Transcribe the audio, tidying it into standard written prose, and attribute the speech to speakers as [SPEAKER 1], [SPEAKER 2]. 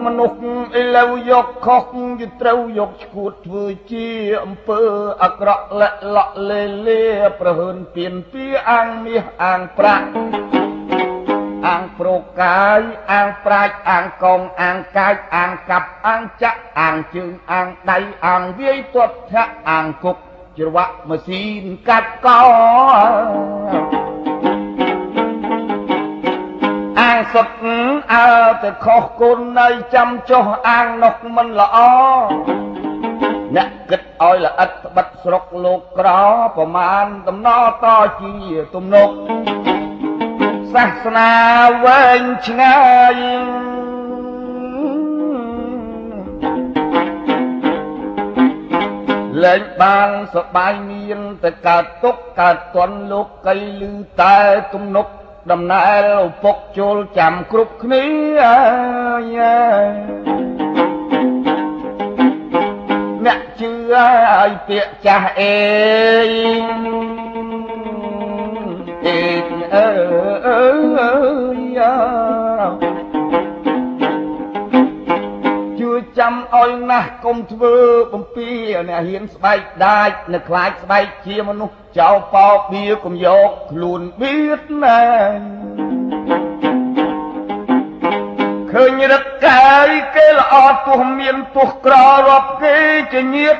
[SPEAKER 1] មនុស្សឥឡូវយកខុសយត្រូវយកឈួតធ្វើជាអំពើអាក្រក់លាក់លក់លេលេប្រហើនពៀនពីអាងមាសអាងប្រាក់អាងប្រកាយអាងប្រាជ្ញអាងកងអាងកាយអាងកាប់អាងចាក់អាងជើងអាងដៃអាងវាយទាត់ធាក់អាងគុកច្រវាក់ម៉ាស៊ីនកាត់កោអាងសុតអើតែខុសគុណនៅចាំចុះអាងនោះមិនល្អអ្នកគិតឲ្យល្អិតបិទស្រុកលោកក្រប្រមាណដំណតជាទំនុកសាសនាវែងឆ្ងាយលែងបានសបាយមានតែកើតទុកកើតទន់លោកកៃលឺតែទំនុកដំណើរឪពុកចូលចាំគ្រប់គ្នាអ្នកជឿឲ្យពាក្យចាស់អេអេអើយជួយចាំឲ្យណាស់កុំធ្វើបំពីអ្នកហ៊ានស្បែកដាច់នៅខ្លាចស្បែកជាមនុស្សចោលបោកវាកុំយកខ្លួនបៀតណាឃើញរឹកកាយគេល្អទោះមានទោះក្ររាប់គេជាញាត